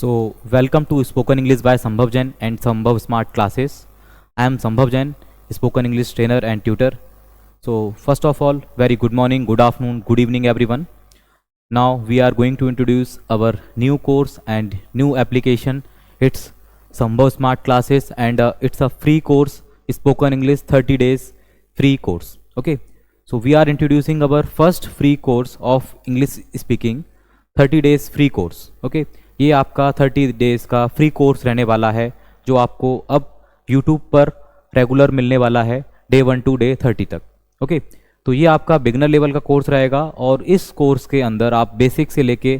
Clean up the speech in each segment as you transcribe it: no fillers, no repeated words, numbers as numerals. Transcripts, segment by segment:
So, welcome to Spoken English by Sambhav Jain and Sambhav Smart Classes. I am Sambhav Jain, Spoken English trainer and tutor. So, first of all, very good morning, good afternoon, good evening, everyone. Now, we are going to introduce our new course and new application. It's Sambhav Smart Classes, and it's a free course, Spoken English 30 days free course. Okay, so we are introducing our first free course of English speaking 30 days free course. Okay, ये आपका 30 days का free course रहने वाला है जो आपको अब YouTube पर रेगुलर मिलने वाला है डे 1 to डे 30 तक. ओके, तो ये आपका बिगनर लेवल का कोर्स रहेगा और इस कोर्स के अंदर आप बेसिक से लेके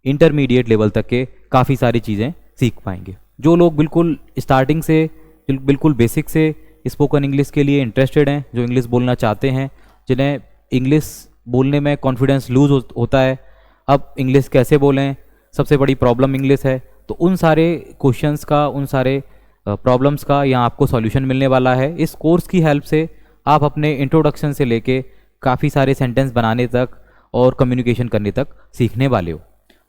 इंटरमीडिएट लेवल तक के काफ़ी सारी चीज़ें सीख पाएंगे. जो लोग बिल्कुल स्टार्टिंग से बिल्कुल बेसिक से स्पोकन इंग्लिश के लिए इंटरेस्टेड हैं, जो इंग्लिश बोलना चाहते हैं, जिन्हें इंग्लिश बोलने में कॉन्फिडेंस लूज होता है, अब इंग्लिश कैसे बोलें, सबसे बड़ी प्रॉब्लम इंग्लिश है, तो उन सारे क्वेश्चंस का, उन सारे प्रॉब्लम्स का यहाँ आपको सॉल्यूशन मिलने वाला है. इस कोर्स की हेल्प से आप अपने इंट्रोडक्शन से लेके काफ़ी सारे सेंटेंस बनाने तक और कम्युनिकेशन करने तक सीखने वाले हो.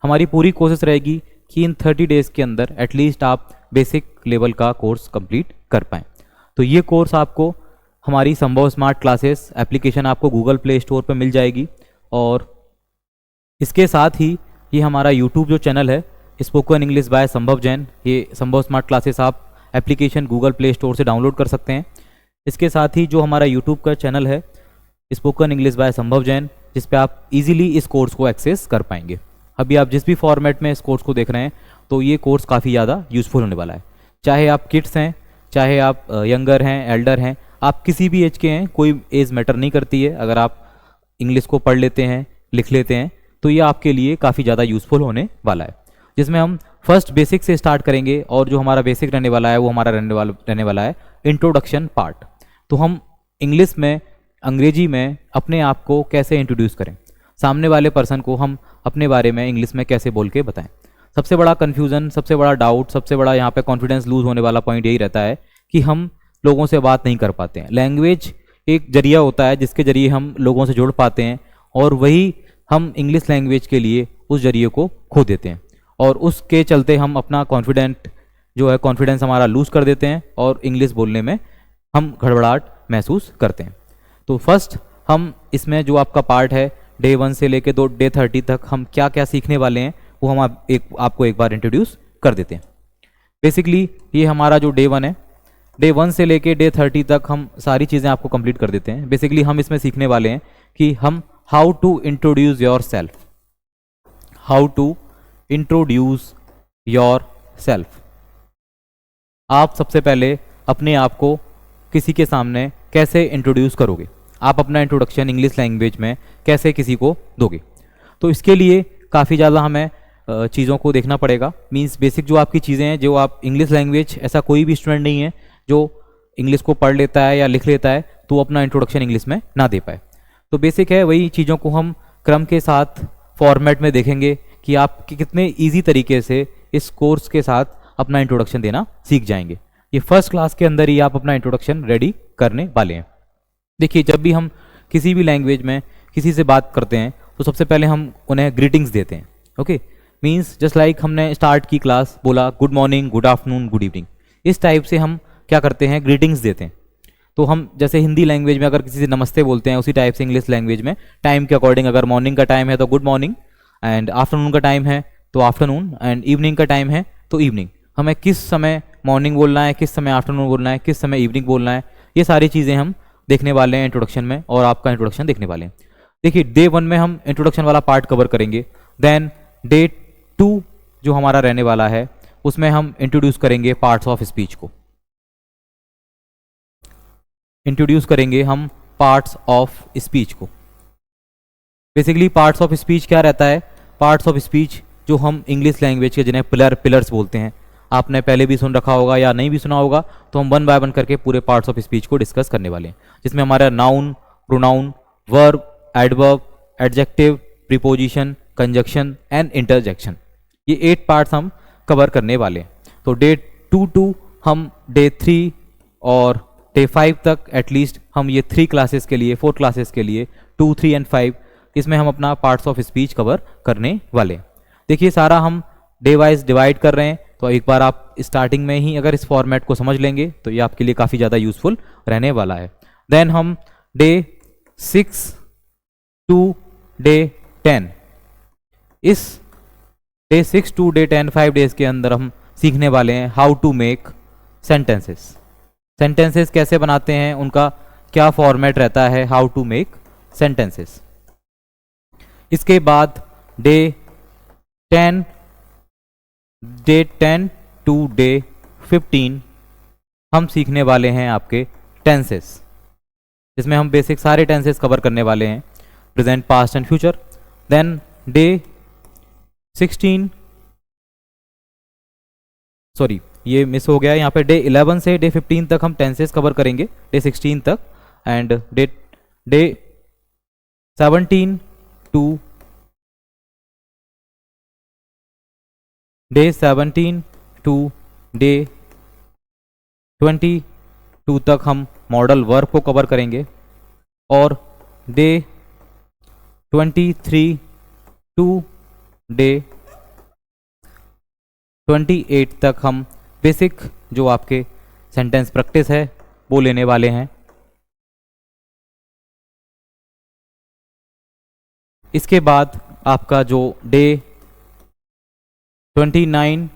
हमारी पूरी कोशिश रहेगी कि इन 30 डेज़ के अंदर एटलीस्ट आप बेसिक लेवल का कोर्स कंप्लीट कर पाएँ. तो ये कोर्स आपको हमारी संभव स्मार्ट क्लासेस एप्लीकेशन आपको गूगल प्ले स्टोर पर मिल जाएगी. और इसके साथ ही ये हमारा यूट्यूब जो चैनल है स्पोकन इंग्लिश बाय संभव जैन, ये संभव स्मार्ट क्लासेस आप एप्लीकेशन गूगल प्ले स्टोर से डाउनलोड कर सकते हैं. इसके साथ ही जो हमारा यूट्यूब का चैनल है स्पोकन इंग्लिश बाय संभव जैन, जिस पे आप इजीली इस कोर्स को एक्सेस कर पाएंगे. अभी आप जिस भी फॉर्मेट में इस कोर्स को देख रहे हैं, तो ये कोर्स काफ़ी ज़्यादा यूज़फुल होने वाला है. चाहे आप किड्स हैं, चाहे आप यंगर हैं, एल्डर हैं, आप किसी भी एज के हैं, कोई एज मैटर नहीं करती है. अगर आप इंग्लिश को पढ़ लेते हैं, लिख लेते हैं, तो ये आपके लिए काफ़ी ज़्यादा यूज़फुल होने वाला है. जिसमें हम फर्स्ट बेसिक से स्टार्ट करेंगे और जो हमारा बेसिक रहने वाला है वो हमारा रहने वाला है इंट्रोडक्शन पार्ट. तो हम इंग्लिश में, अंग्रेजी में अपने आप को कैसे इंट्रोड्यूस करें, सामने वाले पर्सन को हम अपने बारे में इंग्लिश में कैसे बोल के बताएं. सबसे बड़ा कन्फ्यूज़न, सबसे बड़ा डाउट, सबसे बड़ा यहाँ पे कॉन्फिडेंस लूज होने वाला पॉइंट यही रहता है कि हम लोगों से बात नहीं कर पाते हैं. लैंग्वेज एक जरिया होता है जिसके ज़रिए हम लोगों से जुड़ पाते हैं, और वही हम इंग्लिश लैंग्वेज के लिए उस जरिए को खो देते हैं, और उसके चलते हम अपना कॉन्फिडेंस हमारा लूज़ कर देते हैं और इंग्लिश बोलने में हम घबराहट महसूस करते हैं. तो फर्स्ट हम इसमें जो आपका पार्ट है डे 1 से लेके डे 30 तक हम क्या क्या सीखने वाले हैं वो हम आपको एक बार इंट्रोड्यूस कर देते हैं. बेसिकली ये हमारा जो डे 1 है, डे 1 से लेके डे 30 तक हम सारी चीज़ें आपको कंप्लीट कर देते हैं. बेसिकली हम इसमें सीखने वाले हैं कि हम how to introduce yourself, how to introduce yourself. आप सबसे पहले अपने आप को किसी के सामने कैसे इंट्रोड्यूस करोगे, आप अपना इंट्रोडक्शन इंग्लिश लैंग्वेज में कैसे किसी को दोगे. तो इसके लिए काफ़ी ज़्यादा हमें चीज़ों को देखना पड़ेगा. मींस बेसिक जो आपकी चीज़ें हैं, जो आप इंग्लिश लैंग्वेज, ऐसा कोई भी स्टूडेंट नहीं है जो इंग्लिश को पढ़ लेता है या लिख लेता है तो अपना इंट्रोडक्शन इंग्लिश में ना दे पाए. तो बेसिक है, वही चीज़ों को हम क्रम के साथ फॉर्मेट में देखेंगे कि आप कितने इजी तरीके से इस कोर्स के साथ अपना इंट्रोडक्शन देना सीख जाएंगे. ये फर्स्ट क्लास के अंदर ही आप अपना इंट्रोडक्शन रेडी करने वाले हैं. देखिए, जब भी हम किसी भी लैंग्वेज में किसी से बात करते हैं तो सबसे पहले हम उन्हें ग्रीटिंग्स देते हैं. ओके, मीन्स जस्ट लाइक हमने स्टार्ट की क्लास, बोला good morning, good afternoon, good evening, इस टाइप से हम क्या करते हैं, ग्रीटिंग्स देते हैं. तो हम जैसे हिंदी लैंग्वेज में अगर किसी से नमस्ते बोलते हैं, उसी टाइप से इंग्लिश लैंग्वेज में टाइम के अकॉर्डिंग, अगर मॉर्निंग का टाइम है तो गुड मॉर्निंग, एंड आफ्टरनून का टाइम है तो आफ्टरनून, एंड इवनिंग का टाइम है तो इवनिंग. हमें किस समय मॉर्निंग बोलना है, किस समय आफ्टरनून बोलना है, किस समय इवनिंग बोलना है, ये सारी चीज़ें हम देखने वाले हैं इंट्रोडक्शन में, और आपका इंट्रोडक्शन देखने वाले हैं. देखिए, डे 1 में हम इंट्रोडक्शन वाला पार्ट कवर करेंगे. देन डे 2 जो हमारा रहने वाला है उसमें हम इंट्रोड्यूस करेंगे पार्ट्स ऑफ स्पीच को. इंट्रोड्यूस करेंगे हम पार्ट्स ऑफ स्पीच को. बेसिकली पार्ट्स ऑफ स्पीच क्या रहता है, पार्ट्स ऑफ स्पीच जो हम इंग्लिश लैंग्वेज के जिन्हें पिलर्स बोलते हैं, आपने पहले भी सुन रखा होगा या नहीं भी सुना होगा, तो हम 1 बाय 1 करके पूरे पार्ट्स ऑफ स्पीच को डिस्कस करने वाले हैं. जिसमें हमारा noun, pronoun, verb, adverb, adjective, preposition, conjunction and interjection, ये 8 पार्ट्स हम कवर करने वाले हैं. तो डे 2 टू हम डे 3 और डे 5 तक एटलीस्ट हम ये 3 क्लासेस के लिए, 4 क्लासेस के लिए 2, 3 एंड 5, इसमें हम अपना पार्ट्स ऑफ स्पीच कवर करने वाले हैं. देखिए, सारा हम डे वाइज डिवाइड कर रहे हैं, तो एक बार आप स्टार्टिंग में ही अगर इस फॉर्मेट को समझ लेंगे तो ये आपके लिए काफ़ी ज़्यादा यूजफुल रहने वाला है। देन हम डे 6 टू डे 10, इस डे 6 टू डे 10 5 डेज के अंदर हम सीखने वाले हैं how to make sentences. Sentences कैसे बनाते हैं, उनका क्या फॉर्मेट रहता है, हाउ टू मेक सेंटेंसेस। इसके बाद डे 10 टू डे 15 हम सीखने वाले हैं आपके टेंसेस, जिसमें हम बेसिक सारे टेंसेस कवर करने वाले हैं, present, past and future. Then day 16, sorry ये मिस हो गया यहाँ पे, डे 11 से डे 15 तक हम टेंसेस कवर करेंगे, डे 16 तक, एंड डे 17 टू डे 22 तक हम मॉडल वर्ब को कवर करेंगे, और डे 23 टू डे 28 तक हम बेसिक जो आपके सेंटेंस प्रैक्टिस है वो लेने वाले हैं। इसके बाद आपका जो डे 29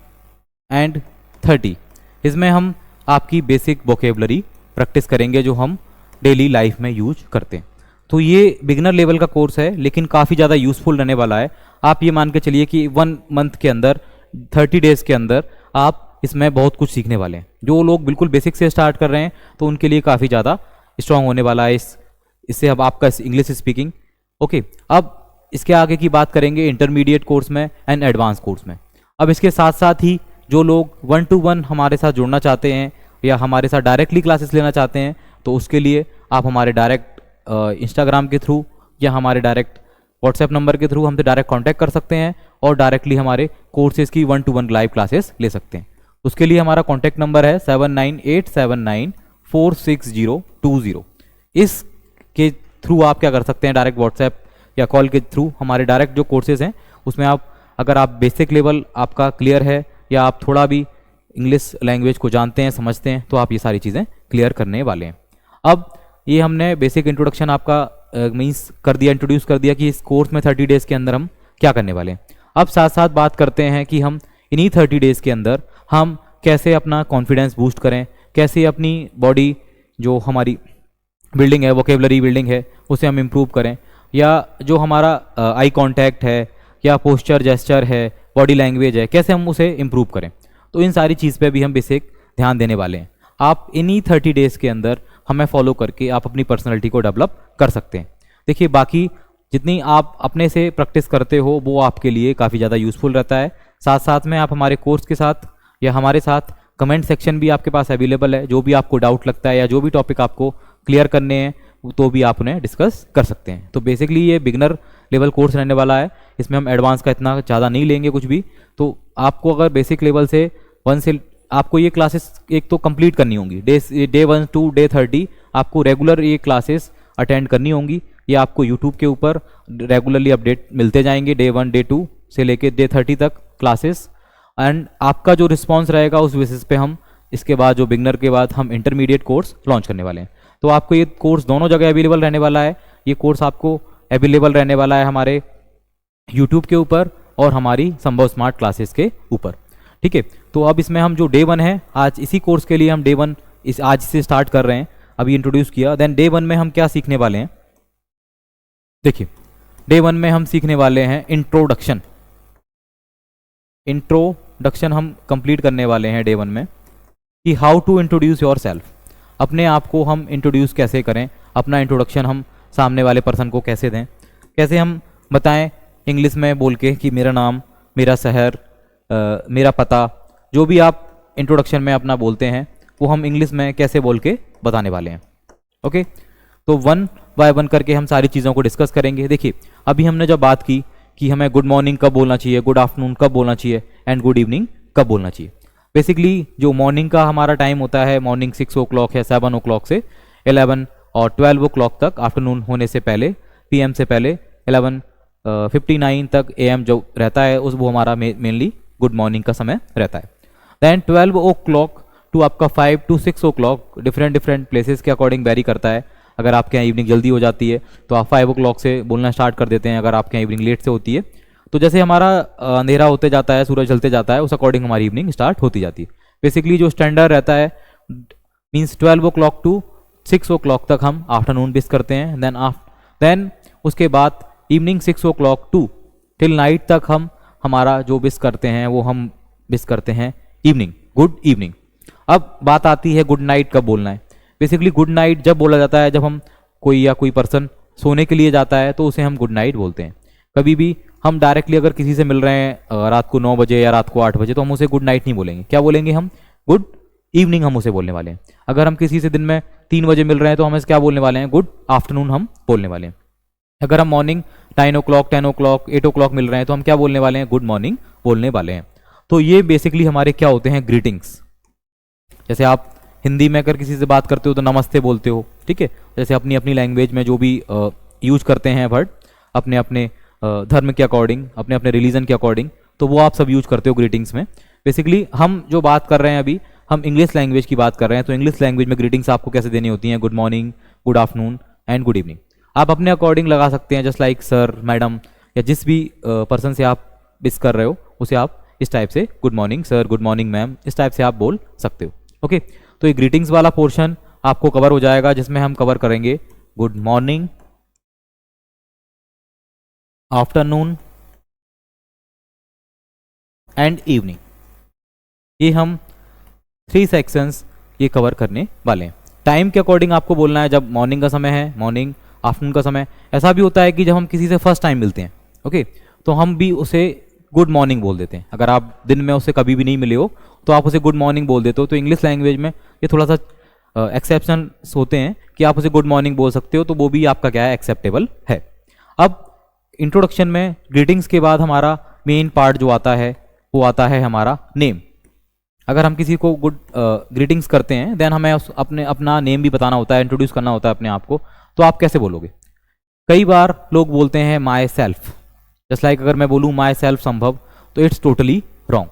एंड 30, इसमें हम आपकी बेसिक वोकेबलरी प्रैक्टिस करेंगे जो हम डेली लाइफ में यूज करते हैं। तो ये बिगिनर लेवल का कोर्स है, लेकिन काफ़ी ज़्यादा यूज़फुल रहने वाला है। आप ये मान के चलिए कि 1 मंथ के अंदर 30 डेज़ के अंदर आप इसमें बहुत कुछ सीखने वाले हैं। जो लोग बिल्कुल बेसिक से स्टार्ट कर रहे हैं तो उनके लिए काफ़ी ज़्यादा स्ट्रांग होने वाला है इससे अब आपका इंग्लिश स्पीकिंग। ओके, अब इसके आगे की बात करेंगे इंटरमीडिएट कोर्स में एंड एडवांस कोर्स में। अब इसके साथ साथ ही जो लोग 1-to-1 हमारे साथ जुड़ना चाहते हैं या हमारे साथ डायरेक्टली क्लासेस लेना चाहते हैं, तो उसके लिए आप हमारे डायरेक्ट इंस्टाग्राम के थ्रू या हमारे डायरेक्ट व्हाट्सएप नंबर के थ्रू हमसे डायरेक्ट कांटेक्ट कर सकते हैं और डायरेक्टली हमारे कोर्सेज़ की 1-to-1 लाइव क्लासेस ले सकते हैं। उसके लिए हमारा कॉन्टैक्ट नंबर है 7987946020। इसके थ्रू आप क्या कर सकते हैं, डायरेक्ट व्हाट्सएप या कॉल के थ्रू हमारे डायरेक्ट जो कोर्सेज़ हैं उसमें आप, अगर आप बेसिक लेवल आपका क्लियर है या आप थोड़ा भी इंग्लिश लैंग्वेज को जानते हैं, समझते हैं, तो आप ये सारी चीज़ें क्लियर करने वाले हैं। अब ये हमने बेसिक इंट्रोडक्शन आपका मीन्स कर दिया, इंट्रोड्यूस कर दिया कि इस कोर्स में 30 डेज़ के अंदर हम क्या करने वाले हैं। अब साथ साथ बात करते हैं कि हम इन्हीं 30 डेज़ के अंदर हम कैसे अपना कॉन्फिडेंस बूस्ट करें, कैसे अपनी बॉडी जो हमारी बिल्डिंग है, वोकेबलरी बिल्डिंग है, उसे हम इम्प्रूव करें, या जो हमारा आई कांटेक्ट है या पोस्चर जेस्चर है, बॉडी लैंग्वेज है, कैसे हम उसे इम्प्रूव करें। तो इन सारी चीज़ पे भी हम बेसिक ध्यान देने वाले हैं। आप इन्हीं 30 डेज़ के अंदर हमें फॉलो करके आप अपनी पर्सनैलिटी को डेवलप कर सकते हैं। देखिए, बाकी जितनी आप अपने से प्रैक्टिस करते हो वो आपके लिए काफ़ी ज़्यादा यूज़फुल रहता है। साथ साथ में आप हमारे कोर्स के साथ या हमारे साथ कमेंट सेक्शन भी आपके पास अवेलेबल है। जो भी आपको डाउट लगता है या जो भी टॉपिक आपको क्लियर करने हैं तो भी आप उन्हें डिस्कस कर सकते हैं। तो बेसिकली ये बिगनर लेवल कोर्स रहने वाला है, इसमें हम एडवांस का इतना ज़्यादा नहीं लेंगे कुछ भी। तो आपको अगर बेसिक लेवल से 1 से आपको ये क्लासेस एक तो कंप्लीट करनी होंगी, डे 1 टू डे 30 आपको रेगुलर ये क्लासेस अटेंड करनी होंगी। ये आपको यूट्यूब के ऊपर रेगुलरली अपडेट मिलते जाएंगे, डे 1 डे 2 से लेके डे 30 तक क्लासेस। एंड आपका जो रिस्पॉन्स रहेगा उस बेसिस पे हम इसके बाद जो बिगनर के बाद हम इंटरमीडिएट कोर्स लॉन्च करने वाले हैं। तो आपको ये कोर्स दोनों जगह अवेलेबल रहने वाला है। ये कोर्स आपको अवेलेबल रहने वाला है हमारे यूट्यूब के ऊपर और हमारी संभव स्मार्ट क्लासेस के ऊपर। ठीक है, तो अब इसमें हम जो डे 1 है, आज इसी कोर्स के लिए हम डे 1 आज से स्टार्ट कर रहे हैं, अभी इंट्रोड्यूस किया। देन डे 1 में हम क्या सीखने वाले हैं, देखिए डे 1 में हम सीखने वाले हैं इंट्रोडक्शन हम कंप्लीट करने वाले हैं डे 1 में, कि how to introduce yourself. अपने आप को हम इंट्रोड्यूस कैसे करें, अपना इंट्रोडक्शन हम सामने वाले पर्सन को कैसे दें, कैसे हम बताएं इंग्लिश में बोल के कि मेरा नाम, मेरा शहर, मेरा पता, जो भी आप इंट्रोडक्शन में अपना बोलते हैं वो हम इंग्लिश में कैसे बोल के बताने वाले हैं। ओके, तो 1 बाय 1 करके हम सारी चीज़ों को डिस्कस करेंगे। देखिए, अभी हमने जब बात की कि हमें गुड मॉर्निंग कब बोलना चाहिए, गुड आफ्टरनून कब बोलना चाहिए एंड गुड इवनिंग कब बोलना चाहिए। बेसिकली जो मॉर्निंग का हमारा टाइम होता है, मॉर्निंग 6 o'clock या 7 o'clock से 11 और 12 o'clock तक, आफ्टरनून होने से पहले, PM से पहले 11:59 तक AM जो रहता है उस वो हमारा मेनली गुड मॉर्निंग का समय रहता है। देन 12 o'clock टू आपका 5 to 6 o'clock different different places के अकॉर्डिंग वेरी करता है। अगर आपके यहाँ इवनिंग जल्दी हो जाती है तो आप 5 o'clock से बोलना स्टार्ट कर देते हैं। अगर आपके यहाँ इवनिंग लेट से होती है तो जैसे हमारा अंधेरा होते जाता है, सूरज ढलते जाता है, उस अकॉर्डिंग हमारी इवनिंग स्टार्ट होती जाती है। बेसिकली जो स्टैंडर्ड रहता है मीन्स 12 o'clock टू 6 o'clock तक हम आफ्टरनून विश करते हैं। देन उसके बाद evening 6 o'clock to till night तक हम हमारा जो विश करते हैं वो हम विश करते हैं इवनिंग, गुड इवनिंग। अब बात आती है गुड नाइट कब बोलना है। बेसिकली गुड नाइट जब बोला जाता है जब हम कोई पर्सन सोने के लिए जाता है तो उसे हम गुड नाइट बोलते हैं। कभी भी हम डायरेक्टली अगर किसी से मिल रहे हैं रात को 9 बजे या रात को 8 बजे तो हम उसे गुड नाइट नहीं बोलेंगे, क्या बोलेंगे हम? गुड इवनिंग हम उसे बोलने वाले हैं। अगर हम किसी से दिन में 3 बजे मिल रहे हैं तो हम इसे क्या बोलने वाले हैं? गुड आफ्टरनून हम बोलने वाले हैं। अगर हम मॉर्निंग 9 o'clock 10 o'clock 8 o'clock मिल रहे हैं तो हम क्या बोलने वाले हैं? गुड मॉर्निंग बोलने वाले हैं। तो ये बेसिकली हमारे क्या होते हैं? ग्रीटिंग्स। जैसे आप हिंदी में अगर किसी से बात करते हो तो नमस्ते बोलते हो, ठीक है। जैसे अपनी अपनी लैंग्वेज में जो भी यूज करते हैं वर्ड अपने अपने धर्म के अकॉर्डिंग, अपने अपने रिलीजन के अकॉर्डिंग, तो वो आप सब यूज करते हो ग्रीटिंग्स में। बेसिकली हम जो बात कर रहे हैं अभी, हम इंग्लिश लैंग्वेज की बात कर रहे हैं, तो इंग्लिश लैंग्वेज में ग्रीटिंग्स आपको कैसे देनी होती हैं? Good morning, good afternoon and good evening. आप अपने अकॉर्डिंग लगा सकते हैं, जस्ट लाइक सर, मैडम, या जिस भी पर्सन से आप विश कर रहे हो उसे आप इस टाइप से good morning sir, good morning ma'am, इस टाइप से आप बोल सकते हो। ओके, तो ये ग्रीटिंग्स वाला पोर्शन आपको कवर हो जाएगा, जिसमें हम कवर करेंगे good morning, afternoon and evening. ये हम 3 सेक्शंस ये कवर करने वाले हैं। टाइम के अकॉर्डिंग आपको बोलना है, जब मॉर्निंग का समय है मॉर्निंग, आफ्टरनून का समय। ऐसा भी होता है कि जब हम किसी से फर्स्ट टाइम मिलते हैं, ओके, तो हम भी उसे गुड मॉर्निंग बोल देते हैं। अगर आप दिन में उससे कभी भी नहीं मिले हो तो आप उसे गुड मॉर्निंग बोल देते हो। तो इंग्लिश लैंग्वेज में ये थोड़ा सा एक्सेप्शन होते हैं कि आप उसे गुड मॉर्निंग बोल सकते हो, तो वो भी आपका क्या है? एक्सेप्टेबल है। अब इंट्रोडक्शन में ग्रीटिंग्स के बाद हमारा मेन पार्ट जो आता है वो आता है हमारा नेम। अगर हम किसी को गुड ग्रीटिंग्स करते हैं देन हमें अपना नेम भी बताना होता है, इंट्रोड्यूस करना होता है अपने आप को। तो आप कैसे बोलोगे? कई बार लोग बोलते हैं माई सेल्फ, जस्ट लाइक अगर मैं बोलूँ माई सेल्फ संभव, तो इट्स टोटली रॉन्ग।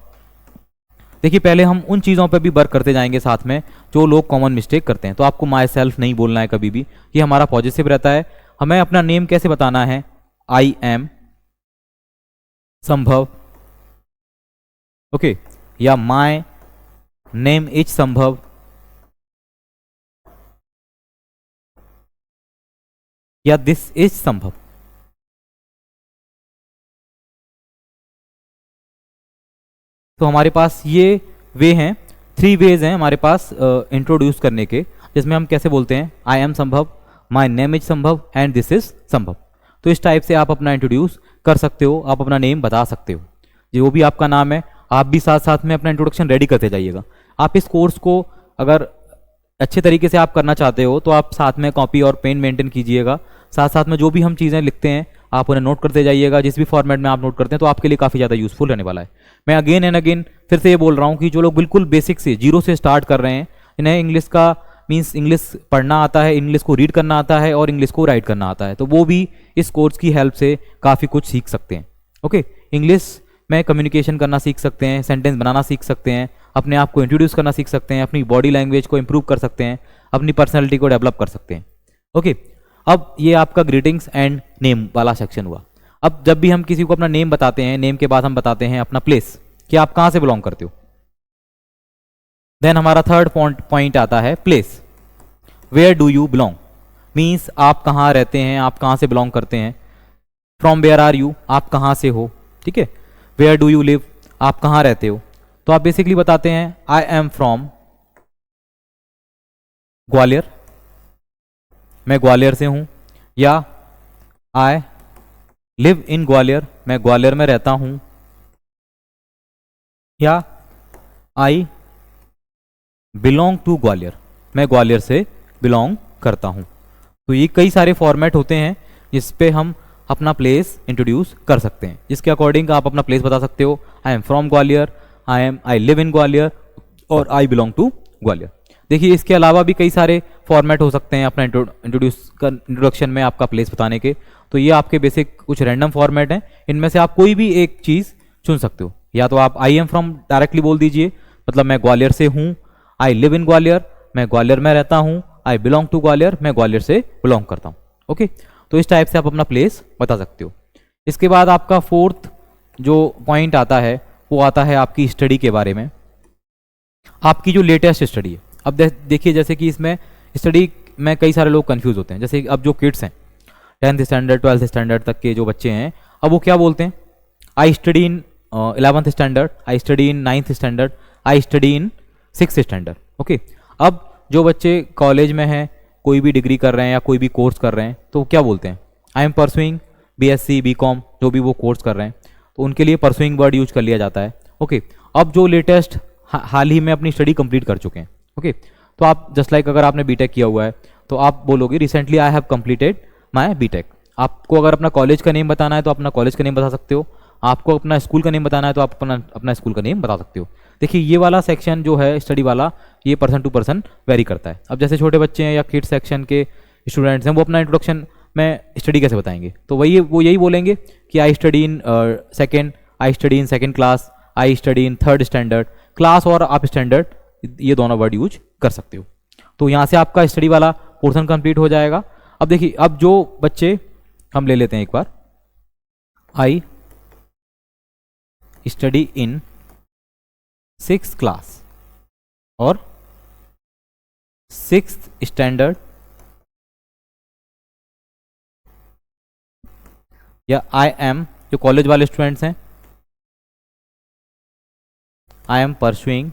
देखिए, पहले हम उन चीज़ों पर भी वर्क करते जाएंगे साथ में जो लोग कॉमन मिस्टेक करते हैं। तो आपको माई सेल्फ नहीं बोलना है कभी भी, ये हमारा पॉजिटिव रहता है। हमें अपना नेम कैसे बताना है? आई एम संभव, ओके, या माई नेम इज संभव, या दिस इज संभव। तो हमारे पास ये वे हैं, 3 वेज हैं हमारे पास इंट्रोड्यूस करने के, जिसमें हम कैसे बोलते हैं? आई एम संभव, माई नेम इज संभव एंड दिस इज संभव। तो इस टाइप से आप अपना इंट्रोड्यूस कर सकते हो, आप अपना नेम बता सकते हो। जो भी आपका नाम है आप भी साथ साथ में अपना इंट्रोडक्शन रेडी करते जाइएगा। आप इस कोर्स को अगर अच्छे तरीके से आप करना चाहते हो तो आप साथ में कॉपी और पेन मेंटेन कीजिएगा। साथ साथ में जो भी हम चीज़ें लिखते हैं आप उन्हें नोट करते जाइएगा। जिस भी फॉर्मेट में आप नोट करते हैं तो आपके लिए काफ़ी ज़्यादा यूजफुल रहने वाला है। मैं अगेन एंड अगेन फिर से ये बोल रहा हूँ कि जो लोग बिल्कुल बेसिक से 0 से स्टार्ट कर रहे हैं, इन्हें इंग्लिश का मीन्स इंग्लिश पढ़ना आता है, इंग्लिश को रीड करना आता है और इंग्लिश को राइट करना आता है, तो वो भी इस कोर्स की हेल्प से काफ़ी कुछ सीख सकते हैं। ओके, इंग्लिश में कम्युनिकेशन करना सीख सकते हैं, सेंटेंस बनाना सीख सकते हैं, अपने आप को इंट्रोड्यूस करना सीख सकते हैं, अपनी बॉडी लैंग्वेज को इंप्रूव कर सकते हैं, अपनी पर्सनैलिटी को डेवलप कर सकते हैं। ओके, अब ये आपका ग्रीटिंग्स एंड नेम वाला सेक्शन हुआ। अब जब भी हम किसी को अपना नेम बताते हैं, नेम के बाद हम बताते हैं अपना प्लेस, कि आप कहाँ से बिलोंग करते हो। देन हमारा थर्ड पॉइंट आता है place. Where do you belong, means आप कहाँ रहते हैं, आप कहाँ से बिलोंग करते हैं। फ्रॉम वेयर आर यू, आप कहाँ से हो, ठीक है। वेयर डू यू लिव, आप कहाँ रहते हो। तो आप बेसिकली बताते हैं आई एम फ्रॉम ग्वालियर, मैं ग्वालियर से हूँ, या आई लिव इन ग्वालियर, मैं ग्वालियर में रहता हूँ, या आई बिलोंग टू ग्वालियर, मैं ग्वालियर से बिलोंग करता हूँ। तो ये कई सारे फॉर्मेट होते हैं जिस पे हम अपना प्लेस इंट्रोड्यूस कर सकते हैं, जिसके अकॉर्डिंग आप अपना प्लेस बता सकते हो। I am from Gwalior, I live in Gwalior, और आई बिलोंग टू ग्वालियर। देखिए, इसके अलावा भी कई सारे फॉर्मेट हो सकते हैं अपना इंट्रोडक्शन में आपका प्लेस बताने के। तो ये आपके बेसिक कुछ रैंडम फॉर्मेट हैं, इनमें से आप कोई भी एक चीज़ चुन सकते हो। या तो आप आई एम फ्रॉम डायरेक्टली बोल दीजिए, मतलब मैं ग्वालियर से हूँ, आई लिव इन ग्वालियर, मैं ग्वालियर में रहता हूँ, आई बिलोंग टू ग्वालियर, मैं ग्वालियर से बिलोंग करता हूँ। ओके, तो इस टाइप से आप अपना प्लेस बता सकते हो। इसके बाद आपका फोर्थ जो पॉइंट आता है वो आता है आपकी स्टडी के बारे में, आपकी जो लेटेस्ट स्टडी है। अब देखिए जैसे कि इसमें स्टडी में कई सारे लोग कंफ्यूज होते हैं, जैसे अब जो किड्स हैं 10th स्टैंडर्ड 12th स्टैंडर्ड तक के जो बच्चे हैं, अब वो क्या बोलते हैं, I study in 11th standard, I study in 9th standard, I study in 6th standard. Okay, अब जो बच्चे कॉलेज में हैं, कोई भी डिग्री कर रहे हैं या कोई भी कोर्स कर रहे हैं, तो क्या बोलते हैं, I am pursuing BSc BCom, जो भी वो कोर्स कर रहे हैं, तो उनके लिए परसुइंग वर्ड यूज कर लिया जाता है। ओके, अब जो लेटेस्ट हाल ही में अपनी स्टडी कंप्लीट कर चुके हैं, ओके, तो आप जस्ट लाइक अगर आपने बीटेक किया हुआ है तो आप बोलोगे recently I have completed my BTech. आपको अगर अपना कॉलेज का नेम बताना है तो अपना कॉलेज का नेम बता सकते हो, आपको अपना स्कूल का नेम बताना है तो आप अपना स्कूल का नेम बता सकते हो। देखिए ये वाला सेक्शन जो है स्टडी वाला, ये पर्सन टू पर्सन वेरी करता है। अब जैसे छोटे बच्चे हैं या किड्स सेक्शन के स्टूडेंट्स हैं, वो अपना इंट्रोडक्शन में स्टडी कैसे बताएंगे, तो वो यही बोलेंगे कि I study in second class, I study in 3rd standard. Class और आप स्टैंडर्ड ये दोनों वर्ड यूज कर सकते हो। तो यहाँ से आपका स्टडी वाला पोर्शन कंप्लीट हो जाएगा। अब देखिए, अब जो बच्चे हम ले लेते हैं एक बार, I study in 6th class और 6th स्टैंडर्ड, या आई एम, जो कॉलेज वाले स्टूडेंट्स हैं, आई एम परसुइंग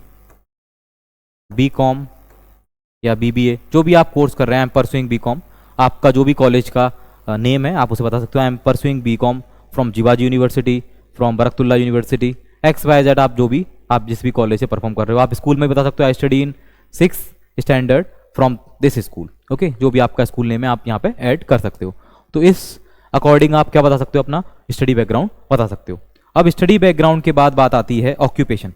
BCom या BBA, जो भी आप कोर्स कर रहे हैं, आई एम परसुइंग BCom। आपका जो भी कॉलेज का नेम है आप उसे बता सकते हो, I am pursuing BCom from Jiwaji university, from Barkatullah university, XYZ। आप जिस भी कॉलेज से परफॉर्म कर रहे हो, आप स्कूल में बता सकते हो I study in 6th standard from this school. Okay, जो भी आपका स्कूल नेम है आप यहाँ पे ऐड कर सकते हो। तो इस अकॉर्डिंग आप क्या बता सकते हो, अपना स्टडी बैकग्राउंड बता सकते हो। अब स्टडी बैकग्राउंड के बाद बात आती है ऑक्यूपेशन।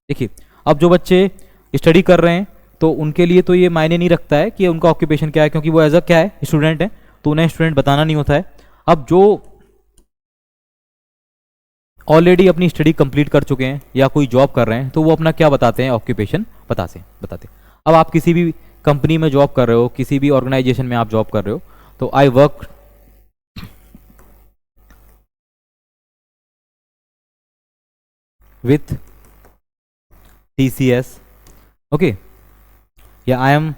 देखिए, अब जो बच्चे स्टडी कर रहे हैं तो उनके लिए तो ये मायने नहीं रखता है कि उनका ऑक्यूपेशन क्या है, क्योंकि वो एज अ क्या है, स्टूडेंट है, तो उन्हें स्टूडेंट बताना नहीं होता है। अब जो ऑलरेडी अपनी स्टडी कंप्लीट कर चुके हैं या कोई जॉब कर रहे हैं, तो वो अपना क्या बताते हैं, ऑक्यूपेशन बताते हैं। अब आप किसी भी कंपनी में जॉब कर रहे हो, किसी भी ऑर्गेनाइजेशन में आप जॉब कर रहे हो, तो I work with TCS, okay, या I am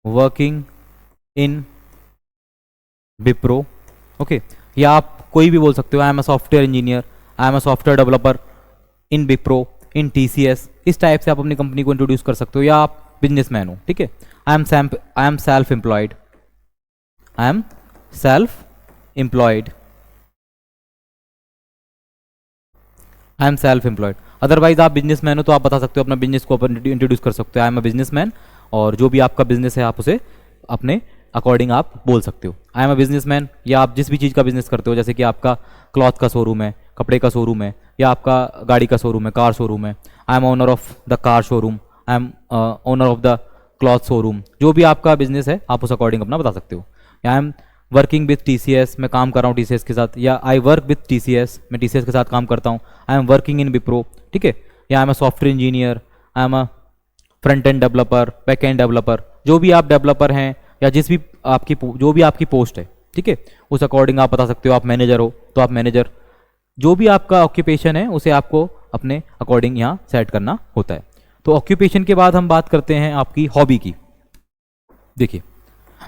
working in Wipro. Okay, या आप कोई भी बोल सकते हो, I am a software engineer, I am a software developer in Wipro, in TCS। इस टाइप से आप अपनी कंपनी को इंट्रोड्यूस कर सकते हो, या आप बिजनेसमैन हो, ठीक है, I am self employed, I am self employed, I am self employed. Otherwise आप बिजनेसमैन हो तो आप बता सकते हो, अपना बिजनेस को इंट्रोड्यूस कर सकते हो, आई एम अ बिजनेसमैन, और जो भी आपका बिजनेस है आप उसे अपने अकॉर्डिंग आप बोल सकते हो, आई एम अ बिजनेसमैन। या आप जिस भी चीज़ का बिजनेस करते हो, जैसे कि आपका क्लॉथ का शोरूम है, कपड़े का शोरूम है, या आपका गाड़ी का शोरूम है, कार शोरूम है, I am owner of the car showroom, I am owner of the cloth showroom. जो भी आपका बिजनेस है आप उस अकॉर्डिंग अपना बता सकते हो। या I am working with TCS, मैं काम कर रहा हूँ TCS के साथ, या आई वर्क विथ TCS, मैं TCS के साथ काम करता हूँ, आई एम वर्किंग इन विप्रो, ठीक है, या I am a software engineer, I am a front end developer, back end developer. जो भी आप डेवलपर हैं या जो भी आपकी पोस्ट है, ठीक है, उस अकॉर्डिंग आप बता सकते हो। आप मैनेजर हो तो आप मैनेजर, जो भी आपका ऑक्यूपेशन है उसे आपको अपने अकॉर्डिंग यहाँ सेट करना होता है। तो ऑक्यूपेशन के बाद हम बात करते हैं आपकी हॉबी की। देखिए,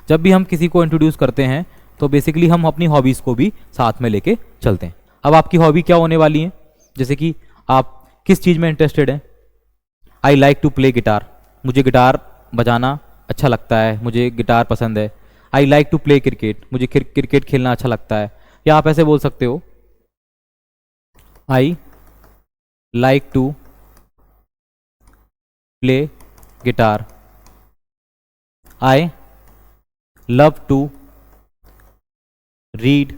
जब भी हम किसी को इंट्रोड्यूस करते हैं तो बेसिकली हम अपनी हॉबीज़ को भी साथ में लेके चलते हैं। अब आपकी हॉबी क्या होने वाली है, जैसे कि आप किस चीज़ में इंटरेस्टेड हैं। I like to play guitar, मुझे गिटार बजाना अच्छा लगता है, मुझे गिटार पसंद है। I like to play cricket, मुझे क्रिकेट खेलना अच्छा लगता है। या आप ऐसे बोल सकते हो, I like to play guitar, I love to read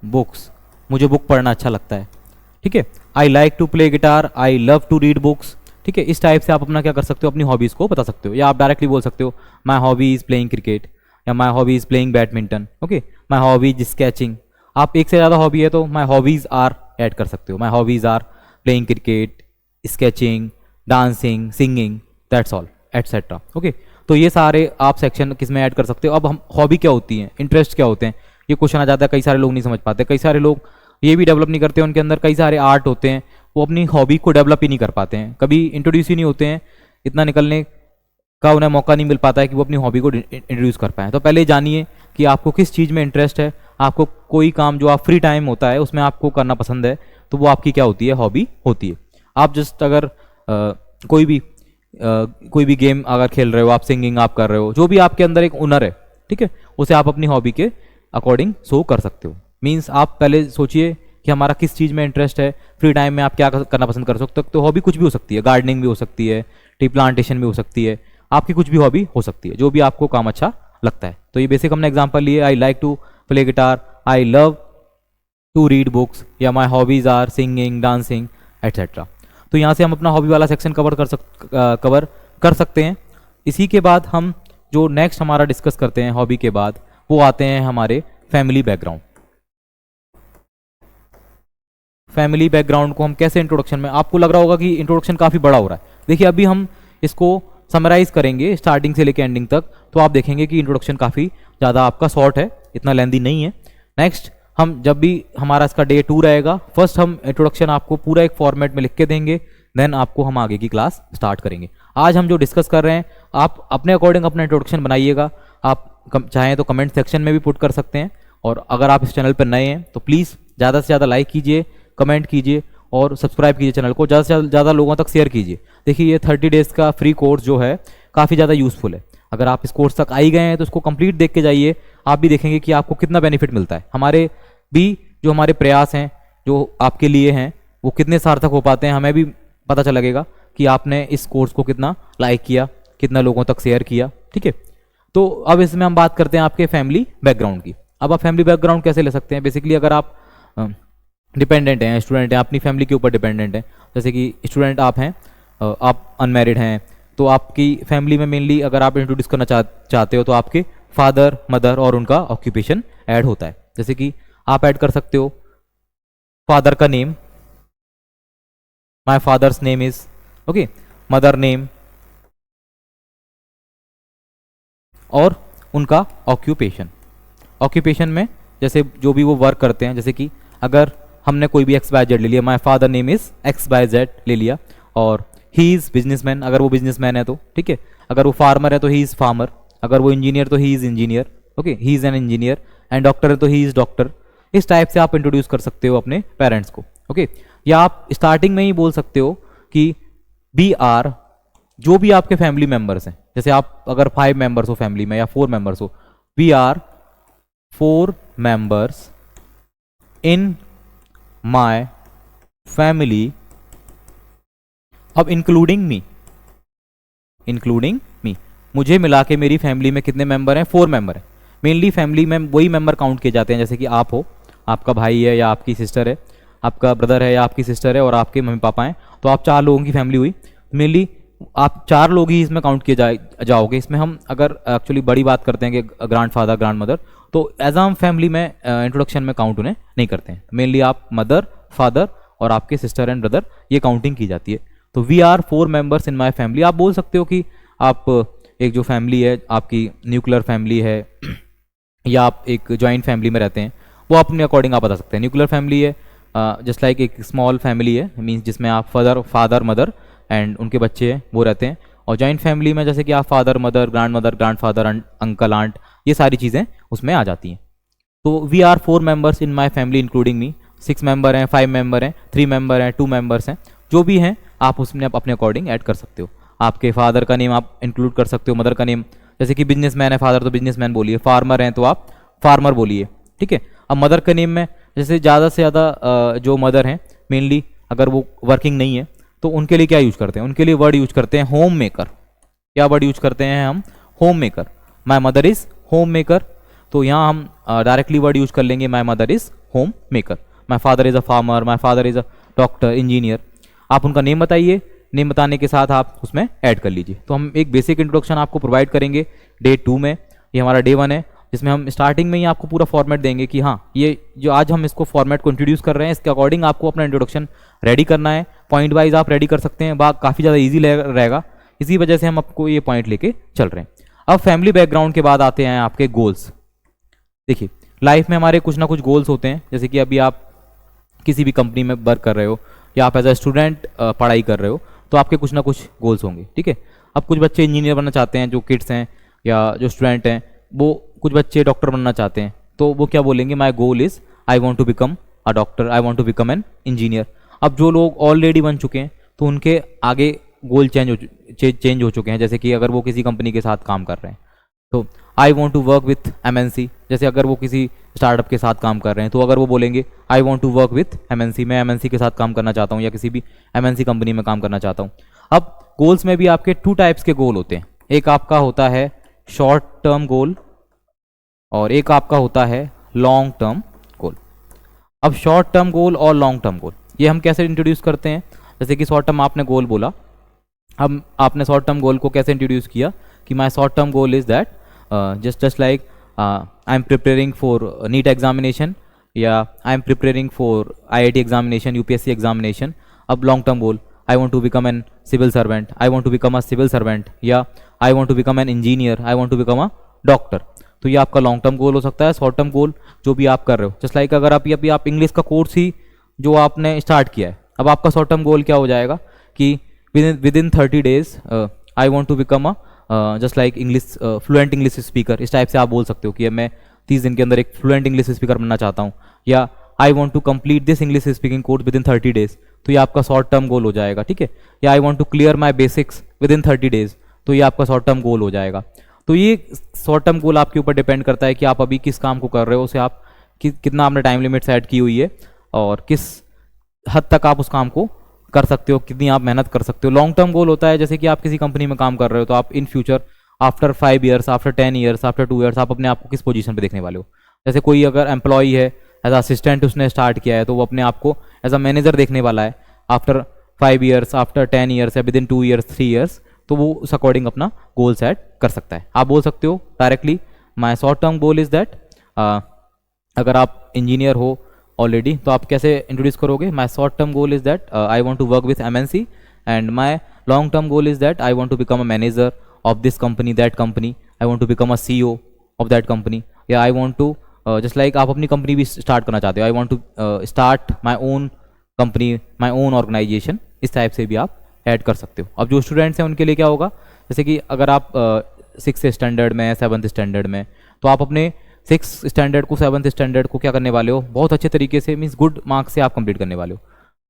books, मुझे बुक पढ़ना अच्छा लगता है, ठीक है। I like to play guitar, I love to read books, ठीक है। इस टाइप से आप अपना क्या कर सकते हो, अपनी हॉबीज़ को बता सकते हो। या आप डायरेक्टली बोल सकते हो, my hobby is playing cricket, या my hobby is playing badminton, okay, my hobby is sketching, आप एक से ज़्यादा हॉबी है तो माई हॉबीज़ आर ऐड कर सकते हो। My hobbies are playing cricket, sketching, dancing, singing, that's all etcetera. Okay, तो ये सारे आप सेक्शन किस में ऐड कर सकते हो। अब हम हॉबी क्या होती है, इंटरेस्ट क्या होते हैं, ये क्वेश्चन आ जाता है। कई सारे लोग नहीं समझ पाते, कई सारे लोग ये भी डेवलप नहीं करते, उनके अंदर कई सारे आर्ट होते हैं, वो अपनी हॉबी को डेवलप ही नहीं कर पाते हैं, कभी इंट्रोड्यूस ही नहीं होते हैं, इतना निकलने का उन्हें मौका नहीं मिल पाता है कि वो अपनी हॉबी को इंट्रोड्यूस कर पाएँ। तो पहले जानिए कि आपको किस चीज़ में इंटरेस्ट है। आपको कोई काम जो आप फ्री टाइम होता है उसमें आपको करना पसंद है, तो वो आपकी क्या होती है, हॉबी होती है। आप जस्ट अगर कोई भी गेम अगर खेल रहे हो, आप सिंगिंग आप कर रहे हो, जो भी आपके अंदर एक हुनर है, ठीक है, उसे आप अपनी हॉबी के अकॉर्डिंग शो कर सकते हो। मीन्स आप पहले सोचिए कि हमारा किस चीज़ में इंटरेस्ट है, फ्री टाइम में आप क्या करना पसंद कर सकते हो। तो हॉबी कुछ भी हो सकती है, गार्डनिंग भी हो सकती है, टी प्लांटेशन भी हो सकती है, आपकी कुछ भी हॉबी हो सकती है, जो भी आपको काम अच्छा लगता है। तो ये बेसिक हमने एग्जांपल लिए, I like to play guitar, I love to read books, या my hobbies are singing, dancing etcetera. तो यहाँ से हम अपना हॉबी वाला सेक्शन कवर कर सकते हैं। इसी के बाद हम जो नेक्स्ट हमारा डिस्कस करते हैं हॉबी के बाद, वो आते हैं हमारे फैमिली बैकग्राउंड। फैमिली बैकग्राउंड को हम कैसे इंट्रोडक्शन में, आपको लग रहा होगा कि इंट्रोडक्शन काफ़ी बड़ा हो रहा है। देखिए अभी हम इसको समराइज करेंगे स्टार्टिंग से लेकर एंडिंग तक, तो आप देखेंगे कि इंट्रोडक्शन काफ़ी ज़्यादा आपका शॉर्ट है, इतना लेंदी नहीं है। नेक्स्ट हम जब भी हमारा इसका डे 2 रहेगा, फर्स्ट हम इंट्रोडक्शन आपको पूरा एक फॉर्मेट में लिख के देंगे, देन आपको हम आगे की क्लास स्टार्ट करेंगे। आज हम जो डिस्कस कर रहे हैं, आप अपने अकॉर्डिंग अपना इंट्रोडक्शन बनाइएगा। आप चाहें तो कमेंट सेक्शन में भी पुट कर सकते हैं, और अगर आप इस चैनल पर नए हैं तो प्लीज़ ज़्यादा से ज़्यादा लाइक कीजिए, कमेंट कीजिए और सब्सक्राइब कीजिए चैनल को, ज़्यादा से ज़्यादा लोगों तक शेयर कीजिए। देखिए ये 30 डेज़ का फ्री कोर्स जो है काफ़ी ज़्यादा यूज़फुल है। अगर आप इस कोर्स तक आ ही गए हैं तो इसको कंप्लीट देख के जाइए, आप भी देखेंगे कि आपको कितना बेनिफिट मिलता है। हमारे भी जो हमारे प्रयास हैं जो आपके लिए हैं वो कितने सार्थक हो पाते हैं, हमें भी पता चल लगेगा कि आपने इस कोर्स को कितना लाइक किया, कितना लोगों तक शेयर किया। ठीक है, तो अब इसमें हम बात करते हैं आपके फैमिली बैकग्राउंड की। अब आप फैमिली बैकग्राउंड कैसे ले सकते हैं। बेसिकली अगर आप डिपेंडेंट हैं, स्टूडेंट हैं, अपनी फैमिली के ऊपर डिपेंडेंट हैं, जैसे कि स्टूडेंट आप हैं, आप अनमैरिड हैं, तो आपकी फैमिली में मेनली अगर आप इंट्रोड्यूस करना चाहते हो तो आपके फादर, मदर और उनका ऑक्यूपेशन ऐड होता है। जैसे कि आप ऐड कर सकते हो फादर का name, my father's name is, okay, mother name और उनका ऑक्यूपेशन। ऑक्यूपेशन में जैसे जो भी वो वर्क करते हैं, जैसे कि अगर हमने कोई भी XYZ ले लिया, my father name is XYZ ले लिया, और ही इज़ बिजनेसमैन, अगर वो बिजनेसमैन है तो ठीक है, अगर वो फार्मर है तो ही इज़ फार्मर, अगर वो इंजीनियर तो he is engineer, okay, he is an engineer, and doctor है तो ही इज़ डॉक्टर। इस टाइप से आप इंट्रोड्यूस कर सकते हो अपने पेरेंट्स को, ओके। या आप स्टार्टिंग में ही बोल सकते हो कि बी आर, जो भी आपके फैमिली मेंबर्स हैं, जैसे आप अगर 5 मेंबर्स हो फैमिली में या 4 मेंबर्स हो, we are 4 members in my family, अब इंक्लूडिंग मी, मुझे मिला के मेरी फैमिली में कितने मेंबर हैं, 4 मेंबर हैं। मेनली फैमिली में वही मेंबर काउंट किए जाते हैं, जैसे कि आप हो, आपका भाई है या आपकी सिस्टर है, आपका ब्रदर है या आपकी सिस्टर है, और आपके मम्मी पापा हैं, तो आप 4 लोगों की फैमिली हुई। मेनली आप 4 लोग ही इसमें काउंट किए जाओगे। इसमें हम अगर एक्चुअली बड़ी बात करते हैं कि ग्रैंड फादर, ग्रैंड मदर, तो एज हम फैमिली में इंट्रोडक्शन में काउंट उन्हें नहीं करते हैं। मेनली आप मदर, फादर और आपके सिस्टर एंड ब्रदर, ये काउंटिंग की जाती है। तो we are 4 members in my family. आप बोल सकते हो कि आप एक जो फैमिली है आपकी न्यूक्लियर फैमिली है या आप एक जॉइंट फैमिली में रहते हैं, वो अपने अकॉर्डिंग आप बता सकते हैं। न्यूक्लियर फैमिली है जस्ट लाइक एक स्मॉल फैमिली है, मीन्स जिसमें आप फादर मदर एंड उनके बच्चे हैं वो रहते हैं। और जॉइंट फैमिली में जैसे कि आप father mother, grandfather, uncle, aunt, ये सारी चीज़ें उसमें आ जाती हैं। तो we are 4 members in my family including me. 6 member हैं, 5 मेंबर हैं, 3 मेंबर हैं, 2 मेंबर्स हैं, जो भी हैं आप उसमें अपने अकॉर्डिंग ऐड कर सकते हो। आपके फादर का नेम आप इंक्लूड कर सकते हो, मदर का नेम, जैसे कि बिजनेसमैन है फादर तो बिजनेसमैन बोलिए, फार्मर हैं तो आप फार्मर बोलिए, ठीक है। अब मदर के नेम में जैसे ज़्यादा से ज़्यादा जो मदर हैं मेनली अगर वो वर्किंग नहीं है तो उनके लिए क्या यूज करते हैं, उनके लिए वर्ड यूज करते हैं होम मेकर। क्या वर्ड यूज करते हैं हम, home maker. My mother is home maker, तो यहाँ हम डायरेक्टली वर्ड यूज कर लेंगे my mother is home maker. My father is a farmer, my father is a doctor, engineer. आप उनका नेम बताइए, नेम बताने के साथ आप उसमें ऐड कर लीजिए। तो हम एक बेसिक इंट्रोडक्शन आपको प्रोवाइड करेंगे डे 2 में, ये हमारा डे 1 है। जिसमें हम स्टार्टिंग में ही आपको पूरा फॉर्मेट देंगे कि हाँ ये जो आज हम इसको फॉर्मेट को इंट्रोड्यूस कर रहे हैं इसके अकॉर्डिंग आपको अपना इंट्रोडक्शन रेडी करना है। पॉइंट वाइज आप रेडी कर सकते हैं, काफ़ी ज़्यादा ईजी रहेगा, इसी वजह से हम आपको ये पॉइंट लेके चल रहे हैं। अब फैमिली बैकग्राउंड के बाद आते हैं आपके गोल्स। देखिए लाइफ में हमारे कुछ ना कुछ गोल्स होते हैं, जैसे कि अभी आप किसी भी कंपनी में वर्क कर रहे हो या आप एज अ स्टूडेंट पढ़ाई कर रहे हो तो आपके कुछ ना कुछ गोल्स होंगे, ठीक है। अब कुछ बच्चे इंजीनियर बनना चाहते हैं, जो किड्स हैं या जो स्टूडेंट हैं, वो कुछ बच्चे डॉक्टर बनना चाहते हैं, तो वो क्या बोलेंगे, my goal is I want to become a doctor, I want to become an engineer. अब जो लोग ऑलरेडी बन चुके हैं तो उनके आगे गोल चेंज हो चुके हैं, जैसे कि अगर वो किसी कंपनी के साथ काम कर रहे हैं तो I want to work with MNC, जैसे अगर वो किसी स्टार्टअप के साथ काम कर रहे हैं तो अगर वो बोलेंगे I want to work with MNC, मैं MNC के साथ काम करना चाहता हूँ या किसी भी MNC कंपनी में काम करना चाहता हूँ। अब गोल्स में भी आपके 2 टाइप्स के गोल होते हैं, एक आपका होता है शॉर्ट टर्म गोल और एक आपका होता है लॉन्ग टर्म गोल। अब शॉर्ट टर्म गोल और लॉन्ग टर्म गोल ये हम कैसे इंट्रोड्यूस करते हैं, जैसे कि शॉर्ट टर्म आपने गोल बोला, अब आपने शॉर्ट टर्म गोल को कैसे इंट्रोड्यूस किया कि माई short term goal is that just like I am preparing for NEET examination या I am preparing for IIT examination, UPSC examination। अब long term goal I want to become an civil servant, I want to become a civil servant या I want to become an engineer, I want to become a doctor। तो ये आपका long term गोल हो सकता है। Short term गोल जो भी आप कर रहे हो, जस्ट लाइक अगर आप इंग्लिश का कोर्स ही जो आपने स्टार्ट किया है, अब आपका शॉर्ट टर्म गोल क्या हो जाएगा कि within 30 days I want to become a just like English fluent English speaker, इस टाइप से आप बोल सकते हो कि मैं 30 दिन के अंदर एक फ्लुएंट इंग्लिश स्पीकर बनना चाहता हूँ, या I want to complete this English speaking course within 30 days, तो ये आपका शॉर्ट टर्म गोल हो जाएगा, ठीक है। या I want to clear my basics within 30 days, तो ये आपका शॉर्ट टर्म गोल हो जाएगा। तो ये शॉर्ट टर्म गोल आपके ऊपर डिपेंड करता है कि आप अभी किस काम को कर रहे हो, उसे आप कितना आपने टाइम लिमिट सेट की हुई है और किस हद तक आप उस काम को कर सकते हो, कितनी आप मेहनत कर सकते हो। लॉन्ग टर्म गोल होता है जैसे कि आप किसी कंपनी में काम कर रहे हो तो आप in future after 5 years, after 10 years, after 2 years आप अपने आप को किस पोजीशन पे देखने वाले हो। जैसे कोई अगर एम्प्लॉई है एज असिस्टेंट उसने स्टार्ट किया है तो वो अपने आप को एज अ मैनेजर देखने वाला है आफ्टर 5 years, आफ्टर 10 years या विद इन 2 years, 3 years, तो वो उस अकॉर्डिंग अपना गोल सेट कर सकता है। आप बोल सकते हो directly my short term goal is that, अगर आप इंजीनियर हो ऑलरेडी तो आप कैसे इंट्रोड्यूस करोगे, my short term goal is that I want to work with MNC and my long term goal is that I want to become a manager of this company, that company, I want to become a CEO of that company, या I want to just like आप अपनी company भी start करना चाहते हो, I want to start my own company, my own organization, इस type से भी आप ऐड कर सकते हो। अब जो स्टूडेंट्स हैं उनके लिए क्या होगा, जैसे कि अगर आप 6th स्टैंडर्ड में 7th स्टैंडर्ड में, तो आप अपने 6th स्टैंडर्ड को 7th स्टैंडर्ड को क्या करने वाले हो, बहुत अच्छे तरीके से मीन्स गुड मार्क्स से आप कंप्लीट करने वाले हो।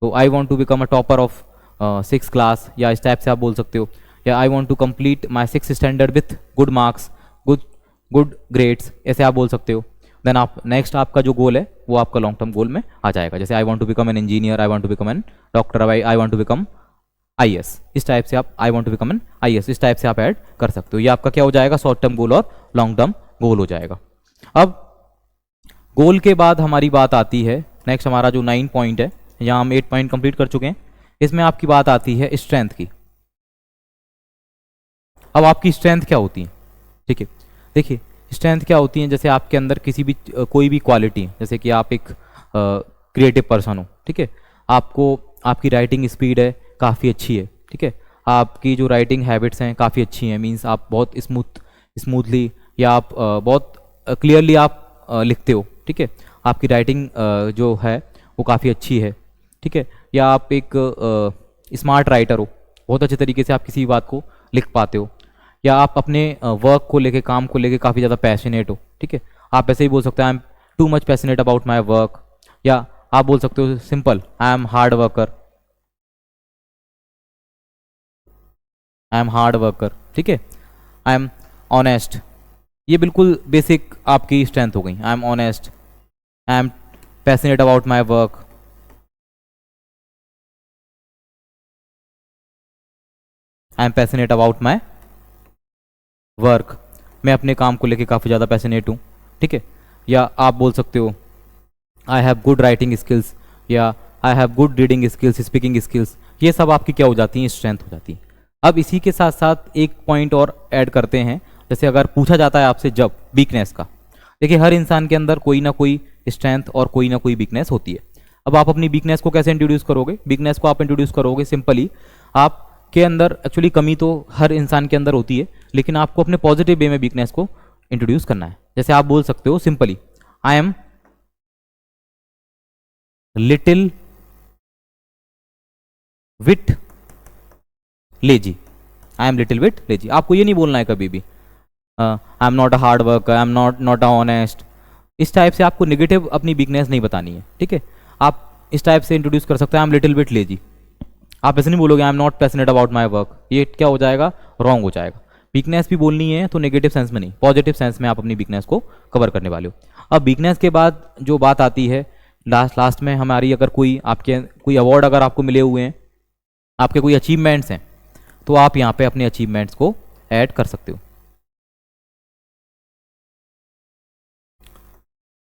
तो I want to become a topper of 6th class, या इस टाइप से आप बोल सकते हो, या I want to complete my 6th standard with good marks, good grades, ऐसे आप बोल सकते हो। देन आप नेक्स्ट आपका जो गोल है वो आपका लॉन्ग टर्म गोल में आ जाएगा, जैसे I want to become an engineer, I want to become an doctor, I want to become IAS, इस टाइप से आप I want to become an IAS, इस टाइप से आप ऐड कर सकते हो। ये आपका क्या हो जाएगा, शॉर्ट टर्म गोल और लॉन्ग टर्म गोल हो जाएगा। अब गोल के बाद हमारी बात आती है नेक्स्ट, हमारा जो 9 पॉइंट है, यहाँ हम 8 पॉइंट कंप्लीट कर चुके हैं, इसमें आपकी बात आती है स्ट्रेंथ की। अब आपकी स्ट्रेंथ क्या होती है, ठीक है, देखिए स्ट्रेंथ क्या होती है, जैसे आपके अंदर किसी भी कोई भी क्वालिटी, जैसे कि आप एक क्रिएटिव पर्सन हो, ठीक है, आपको आपकी राइटिंग स्पीड है काफ़ी अच्छी है, ठीक है, आपकी जो राइटिंग हैबिट्स हैं काफ़ी अच्छी हैं, मींस आप बहुत स्मूथली या आप बहुत क्लियरली आप लिखते हो, ठीक है, आपकी राइटिंग जो है वो काफ़ी अच्छी है, ठीक है, या आप एक स्मार्ट राइटर हो, बहुत अच्छे तरीके से आप किसी बात को लिख पाते हो, या आप अपने वर्क को लेके, काम को लेके काफ़ी ज़्यादा पैशनेट हो, ठीक है, आप ऐसे ही बोल सकते हैं I am too much passionate about my work, या आप बोल सकते हो simple I am hard worker, I am hard worker, ठीक है, आई एम ऑनेस्ट, ये बिल्कुल बेसिक आपकी स्ट्रेंथ हो गई। I am honest, I am passionate about my work, I am passionate about my work, मैं अपने काम को लेके काफ़ी ज़्यादा पैशनेट हूँ, ठीक है, या आप बोल सकते हो I have good writing skills, या I have good reading skills, speaking skills, ये सब आपकी क्या हो जाती हैं, स्ट्रेंथ हो जाती है। अब इसी के साथ साथ एक पॉइंट और ऐड करते हैं, जैसे अगर पूछा जाता है आपसे जब वीकनेस का, देखिए हर इंसान के अंदर कोई ना कोई स्ट्रेंथ और कोई ना कोई वीकनेस होती है। अब आप अपनी वीकनेस को कैसे इंट्रोड्यूस करोगे? वीकनेस को आप इंट्रोड्यूस करोगे सिंपली, आपके अंदर एक्चुअली कमी तो हर इंसान के अंदर होती है, लेकिन आपको अपने पॉजिटिव वे में वीकनेस को इंट्रोड्यूस करना है। जैसे आप बोल सकते हो simply, I am little bit lazy, I am little bit lazy. आपको ये नहीं बोलना है कभी भी I am not a hard worker, I am not a honest. इस टाइप से आपको नेगेटिव अपनी वीकनेस नहीं बतानी है, ठीक है। आप इस टाइप से इंट्रोड्यूस कर सकते हैं, आई एम लिटिल बिट लेजी। आप ऐसे नहीं बोलोगे आई am not passionate about my work, ये क्या हो जाएगा, रॉन्ग हो जाएगा। वीकनेस भी बोलनी है तो नेगेटिव सेंस में नहीं, पॉजिटिव सेंस में आप अपनी वीकनेस को कवर करने वाले हो। अब वीकनेस के बाद जो बात आती है लास्ट में हमारी, अगर कोई आपके कोई अवार्ड अगर आपको मिले हुए हैं, आपके कोई अचीवमेंट्स हैं, तो आप यहाँ पे अपने अचीवमेंट्स को ऐड कर सकते हो।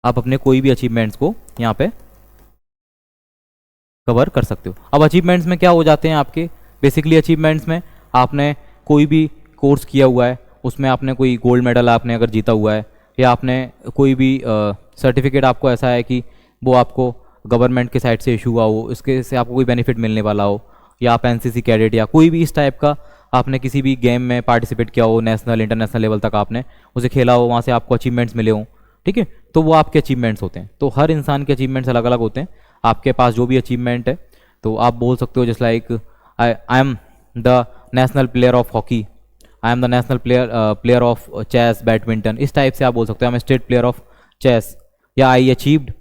आप अपने कोई भी अचीवमेंट्स को यहाँ पे कवर कर सकते हो। अब अचीवमेंट्स में क्या हो जाते हैं आपके, बेसिकली अचीवमेंट्स में आपने कोई भी कोर्स किया हुआ है, उसमें आपने कोई गोल्ड मेडल आपने अगर जीता हुआ है, या आपने कोई भी सर्टिफिकेट आपको ऐसा है कि वो आपको गवर्नमेंट के साइड से इशू हुआ हो, इसके से आपको कोई बेनिफिट मिलने वाला हो, या आप एनसीसी कैडेट या कोई भी इस टाइप का आपने किसी भी गेम में पार्टिसिपेट किया हो, नेशनल इंटरनेशनल लेवल तक आपने उसे खेला हो, वहाँ से आपको अचीवमेंट्स मिले हों, ठीक है, तो वो आपके अचीवमेंट्स होते हैं। तो हर इंसान के अचीवमेंट्स अलग अलग होते हैं। आपके पास जो भी अचीवमेंट है तो आप बोल सकते हो, just like I am the national player of hockey, I am the national player of chess badminton, इस टाइप से आप बोल सकते हो। I am state player of chess, या आई अचीव्ड,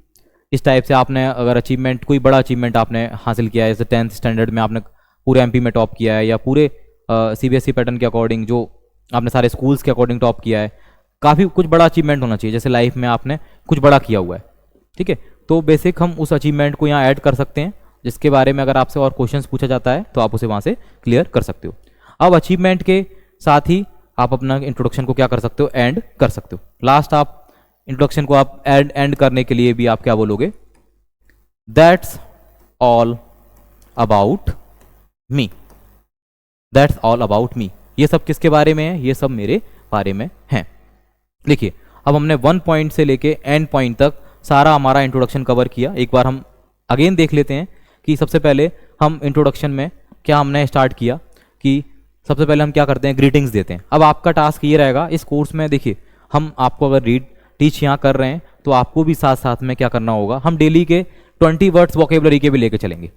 इस टाइप से आपने अगर अचीवमेंट कोई बड़ा अचीवमेंट आपने हासिल किया है, जैसे 10th स्टैंडर्ड में आपने पूरे एमपी में टॉप किया है, या पूरे सीबीएसई पैटर्न के अकॉर्डिंग जो आपने सारे स्कूल्स के अकॉर्डिंग टॉप किया है, काफ़ी कुछ बड़ा अचीवमेंट होना चाहिए, जैसे लाइफ में आपने कुछ बड़ा किया हुआ है, ठीक है। तो बेसिक हम उस अचीवमेंट को यहाँ ऐड कर सकते हैं, जिसके बारे में अगर आपसे और क्वेश्चंस पूछा जाता है तो आप उसे वहाँ से क्लियर कर सकते हो। अब अचीवमेंट के साथ ही आप अपना इंट्रोडक्शन को क्या कर सकते हो, एंड कर सकते हो। लास्ट आप इंट्रोडक्शन को आप एंड करने के लिए भी आप क्या बोलोगे, that's all about me, that's all about me. ये सब किसके बारे में है, ये सब मेरे बारे में है। देखिए अब हमने 1 पॉइंट से लेके एंड पॉइंट तक सारा हमारा इंट्रोडक्शन कवर किया। एक बार हम अगेन देख लेते हैं कि सबसे पहले हम इंट्रोडक्शन में क्या हमने स्टार्ट किया, कि सबसे पहले हम क्या करते हैं, ग्रीटिंग्स देते हैं। अब आपका टास्क ये रहेगा इस कोर्स में, देखिए हम आपको अगर टीच यहाँ कर रहे हैं तो आपको भी साथ साथ में क्या करना होगा, हम डेली के 20 वर्ड्स वोकेबलरी के भी लेके चलेंगे,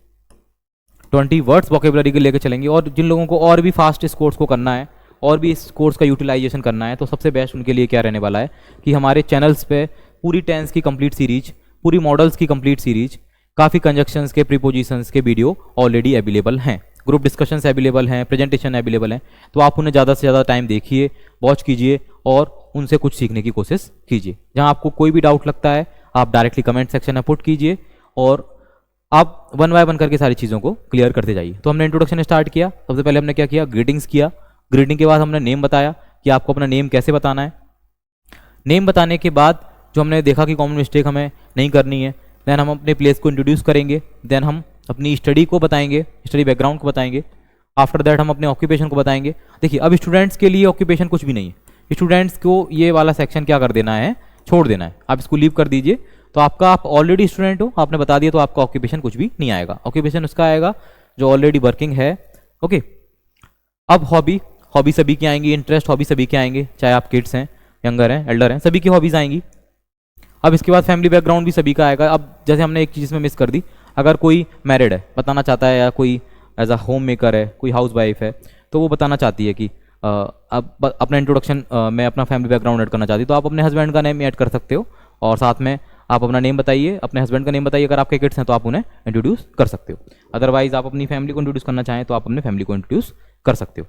20 वर्ड्स वोकेबलरी के लेके चलेंगे। और जिन लोगों को और भी फास्ट इस कोर्स को करना है और भी इस कोर्स का यूटिलाइजेशन करना है, तो सबसे बेस्ट उनके लिए क्या रहने वाला है कि हमारे चैनल्स पे पूरी टेंस की कंप्लीट सीरीज, पूरी मॉडल्स की कंप्लीट सीरीज, काफ़ी कंजक्शंस के, प्रीपोजिशंस के वीडियो ऑलरेडी अवेलेबल हैं, ग्रुप डिस्कशंस अवेलेबल हैं, प्रेजेंटेशन अवेलेबल हैं। तो आप उन्हें ज़्यादा से ज़्यादा टाइम देखिए, वॉच कीजिए और उनसे कुछ सीखने की कोशिश कीजिए। जहाँ आपको कोई भी डाउट लगता है आप डायरेक्टली कमेंट सेक्शन में पुट कीजिए और आप 1 बाय 1 करके सारी चीज़ों को क्लियर करते जाइए। तो हमने इंट्रोडक्शन स्टार्ट किया, सबसे पहले हमने क्या किया, ग्रीटिंग्स किया। ग्रीटिंग के बाद हमने नेम बताया कि आपको अपना नेम कैसे बताना है। नेम बताने के बाद जो हमने देखा कि कॉमन मिस्टेक हमें नहीं करनी है, देन हम अपने प्लेस को इंट्रोड्यूस करेंगे, देन हम अपनी स्टडी को बताएंगे, स्टडी बैकग्राउंड को बताएंगे। आफ्टर दैट हम अपने ऑक्यूपेशन को बताएंगे। देखिए अब स्टूडेंट्स के लिए ऑक्यूपेशन कुछ भी नहीं है, स्टूडेंट्स को ये वाला सेक्शन क्या कर देना है, छोड़ देना है, आप इसको लीव कर दीजिए। तो आपका, आप ऑलरेडी स्टूडेंट हो, आपने बता दिया, तो आपका ऑक्यूपेशन कुछ भी नहीं आएगा। ऑक्यूपेशन उसका आएगा जो ऑलरेडी वर्किंग है, ओके। अब हॉबी सभी की आएंगी, इंटरेस्ट हॉबी सभी के आएंगे, चाहे आप किड्स हैं, यंगर हैं, एल्डर हैं, सभी की हॉबीज आएंगी। अब इसके बाद फैमिली बैकग्राउंड भी सभी का आएगा। अब जैसे हमने एक चीज़ में मिस कर दी, अगर कोई मैरिड है, बताना चाहता है, या कोई एज अ होम मेकर है, कोई हाउस वाइफ है, तो वो बताना चाहती है कि अब अपना इंट्रोडक्शन में अपना फैमिली बैकग्राउंड ऐड करना चाहती है, तो आप अपने हस्बैंड का नेम ऐड कर सकते हो और साथ में आप अपना नेम बताइए, अपने हस्बैंड का नेम बताइए। अगर आपके किड्स हैं तो आप उन्हें इंट्रोड्यूस कर सकते हो। अदरवाइज आप अपनी फैमिली को इंट्रोड्यूस करना चाहें तो आप अपने फैमिली को इंट्रोड्यूस कर सकते हो।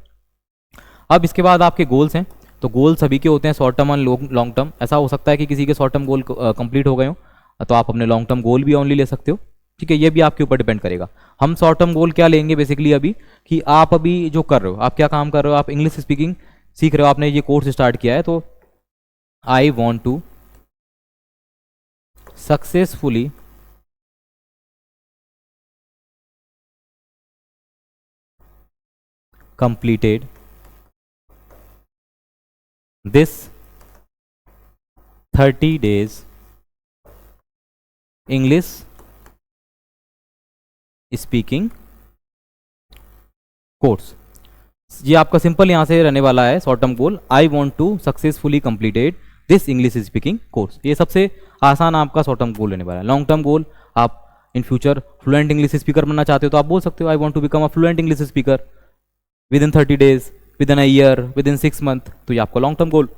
अब इसके बाद आपके गोल्स हैं, तो गोल सभी के होते हैं, शॉर्ट टर्म और लॉन्ग टर्म। ऐसा हो सकता है कि किसी के शॉर्ट टर्म गोल कंप्लीट हो गए हो, तो आप अपने लॉन्ग टर्म गोल भी ओनली ले सकते हो, ठीक है। ये भी आपके ऊपर डिपेंड करेगा। हम शॉर्ट टर्म गोल क्या लेंगे बेसिकली अभी, कि आप अभी जो कर रहे हो, आप क्या काम कर रहे हो, आप इंग्लिश स्पीकिंग सीख रहे हो, आपने ये कोर्स स्टार्ट किया है, तो I want to successfully completed this 30 days English speaking course. ये आपका सिंपल यहाँ से रहने वाला है short term goal, I want to successfully completed this English speaking course. ये सबसे आसान आपका शॉर्ट टर्म गोल रहने वाला है। लॉन्ग टर्म गोल, आप in future fluent English speaker बनना चाहते हो तो आप बोल सकते हो I want to become a fluent English speaker within 30 days, within a year, within 6 month. तो ये आपका लॉन्ग टर्म गोल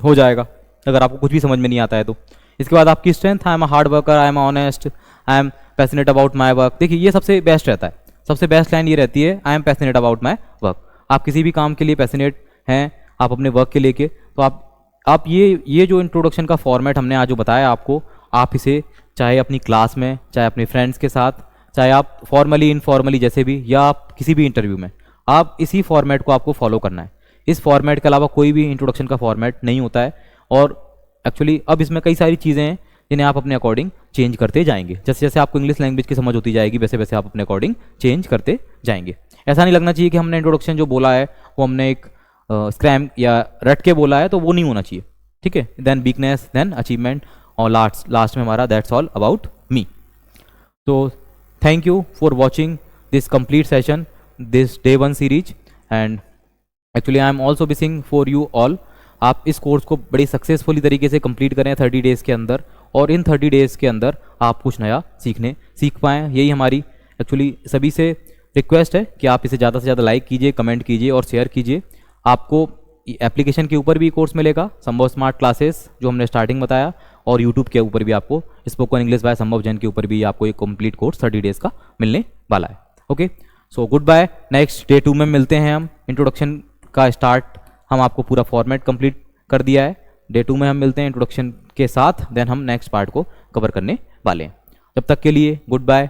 हो जाएगा अगर आपको कुछ भी समझ में नहीं आता है तो। इसके बाद आपकी strength, I am a hard worker, I M honest, I am passionate about my work. देखिए ये सबसे बेस्ट रहता है, सबसे बेस्ट लाइन ये रहती है, I am passionate about my work. आप किसी भी काम के लिए पैशनेट हैं, आप अपने वर्क के लेके, तो आप ये जो इंट्रोडक्शन का फॉर्मेट हमने आज जो बताया आपको, आप इसे चाहे अपनी क्लास में, चाहे अपने फ्रेंड्स के साथ, चाहे आप फॉर्मली इनफॉर्मली जैसे भी, या आप किसी भी इंटरव्यू में, आप इसी फॉर्मेट को आपको फॉलो करना है। इस फॉर्मेट के अलावा कोई भी इंट्रोडक्शन का फॉर्मेट नहीं होता है। और एक्चुअली अब इसमें कई सारी चीज़ें हैं जिन्हें आप अपने अकॉर्डिंग चेंज करते जाएंगे। जैसे जैसे आपको इंग्लिश लैंग्वेज की समझ होती जाएगी वैसे वैसे आप अपने अकॉर्डिंग चेंज करते जाएंगे। ऐसा नहीं लगना चाहिए कि हमने इंट्रोडक्शन जो बोला है वो हमने एक स्क्रैम या रट के बोला है, तो वो नहीं होना चाहिए। ठीक है, देन वीकनेस, देन अचीवमेंट, और लास्ट में हमारा दैट्स ऑल अबाउट मी। तो thank you for watching this complete session, this day 1 series, and actually I am also wishing for you all, आप इस कोर्स को बड़ी सक्सेसफुली तरीके से कंप्लीट करें 30 डेज़ के अंदर, और इन 30 डेज़ के अंदर आप कुछ नया सीख पाएँ। यही हमारी एक्चुअली सभी से रिक्वेस्ट है कि आप इसे ज़्यादा से ज़्यादा लाइक कीजिए, कमेंट कीजिए और शेयर कीजिए। आपको एप्लीकेशन के ऊपर भी कोर्स मिलेगा, संभव स्मार्ट क्लासेस जो हमने स्टार्टिंग बताया, और यूट्यूब के ऊपर भी आपको स्पोकन इंग्लिश बाय संभव जैन के ऊपर भी आपको एक कंप्लीट कोर्स 30 डेज़ का मिलने वाला है। Okay, so goodbye. Next day 2 में मिलते हैं हम। इंट्रोडक्शन का स्टार्ट हम आपको पूरा फॉर्मेट कंप्लीट कर दिया है। डे 2 में हम मिलते हैं इंट्रोडक्शन के साथ, देन हम नेक्स्ट पार्ट को कवर करने वाले हैं। जब तक के लिए गुड बाय,